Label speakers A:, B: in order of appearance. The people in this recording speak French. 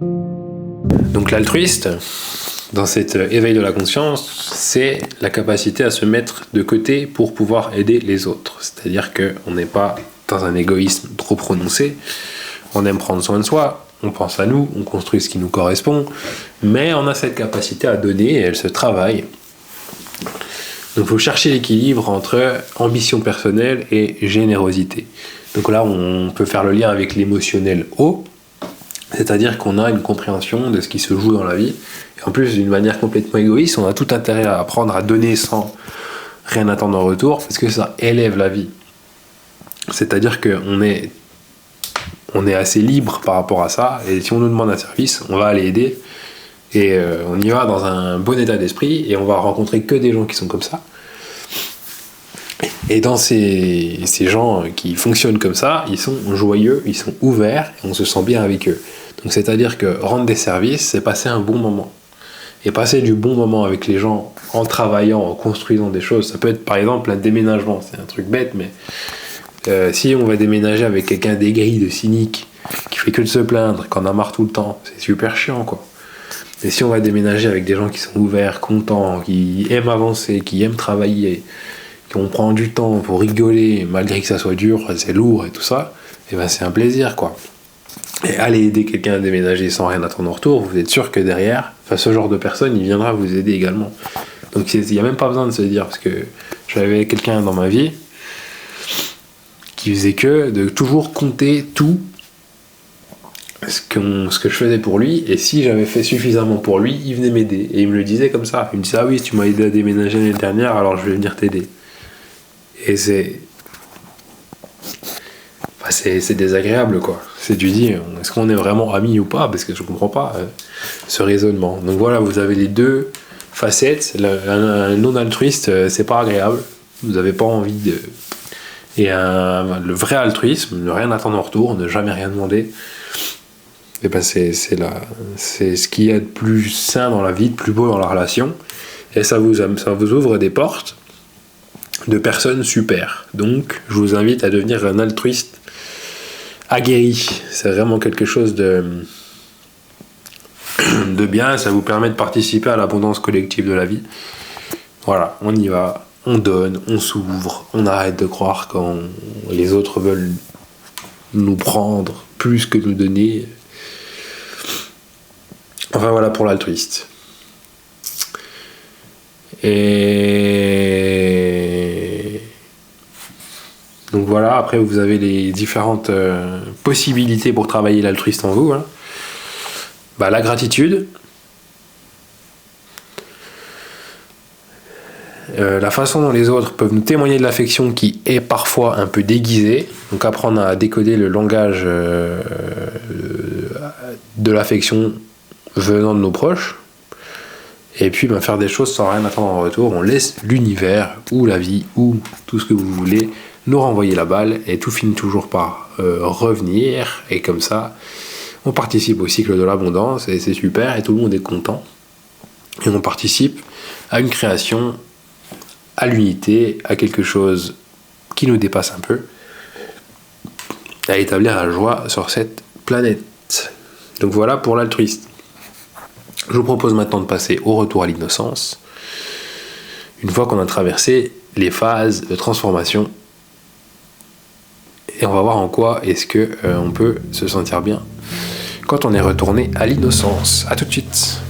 A: Donc l'altruiste, dans cet éveil de la conscience, c'est la capacité à se mettre de côté pour pouvoir aider les autres. C'est-à-dire qu'on n'est pas dans un égoïsme trop prononcé, on aime prendre soin de soi, on pense à nous, on construit ce qui nous correspond, mais on a cette capacité à donner et elle se travaille. Donc il faut chercher l'équilibre entre ambition personnelle et générosité. Donc là, on peut faire le lien avec l'émotionnel haut, c'est-à-dire qu'on a une compréhension de ce qui se joue dans la vie. Et en plus, d'une manière complètement égoïste, on a tout intérêt à apprendre à donner sans rien attendre en retour, parce que ça élève la vie. C'est-à-dire qu'on est assez libre par rapport à ça, et si on nous demande un service, on va aller aider, et on y va dans un bon état d'esprit, et on va rencontrer que des gens qui sont comme ça. Et dans ces gens qui fonctionnent comme ça, ils sont joyeux, ils sont ouverts, et on se sent bien avec eux. Donc c'est-à-dire que rendre des services, c'est passer un bon moment. Et passer du bon moment avec les gens en travaillant, en construisant des choses, ça peut être par exemple un déménagement, c'est un truc bête, mais si on va déménager avec quelqu'un d'aigri, de cynique, qui fait que de se plaindre, qu'on a marre tout le temps, c'est super chiant, quoi. Et si on va déménager avec des gens qui sont ouverts, contents, qui aiment avancer, qui aiment travailler, qu'on prend du temps pour rigoler, malgré que ça soit dur, c'est lourd et tout ça, et ben c'est un plaisir, quoi. Et aller aider quelqu'un à déménager sans rien attendre en retour, vous êtes sûr que derrière, ce genre de personne, il viendra vous aider également. Donc il n'y a même pas besoin de se dire, parce que j'avais quelqu'un dans ma vie qui faisait que de toujours compter tout ce que je faisais pour lui, et si j'avais fait suffisamment pour lui, il venait m'aider. Et il me le disait comme ça. Il me disait, ah oui, si tu m'as aidé à déménager l'année dernière, alors je vais venir t'aider. Et c'est désagréable, quoi. C'est du dire, est-ce qu'on est vraiment amis ou pas? Parce que je comprends pas ce raisonnement. Donc voilà, vous avez les deux facettes. Un non-altruiste, c'est pas agréable. Vous n'avez pas envie de... Et le vrai altruisme, ne rien attendre en retour, ne jamais rien demander, et ben c'est ce qu'il y a de plus sain dans la vie, de plus beau dans la relation. Et ça vous ouvre des portes de personnes super. Donc, je vous invite à devenir un altruiste aguerri. C'est vraiment quelque chose de bien. Ça vous permet de participer à l'abondance collective de la vie. Voilà, on y va, on donne, on s'ouvre, on arrête de croire quand les autres veulent nous prendre plus que nous donner. Enfin voilà pour l'altruiste. Et donc voilà, après vous avez les différentes possibilités pour travailler l'altruiste en vous. Hein. Bah, la gratitude, la façon dont les autres peuvent nous témoigner de l'affection qui est parfois un peu déguisée, donc apprendre à décoder le langage de l'affection venant de nos proches, et puis faire des choses sans rien attendre en retour. On laisse l'univers ou la vie ou tout ce que vous voulez nous renvoyer la balle, et tout finit toujours par revenir, et comme ça on participe au cycle de l'abondance, et c'est super, et tout le monde est content, et on participe à une création, à l'unité, à quelque chose qui nous dépasse un peu, à établir la joie sur cette planète. Donc voilà pour l'altruiste. Je vous propose maintenant de passer au retour à l'innocence, une fois qu'on a traversé les phases de transformation, et on va voir en quoi est-ce que on peut se sentir bien quand on est retourné à l'innocence. À tout de suite.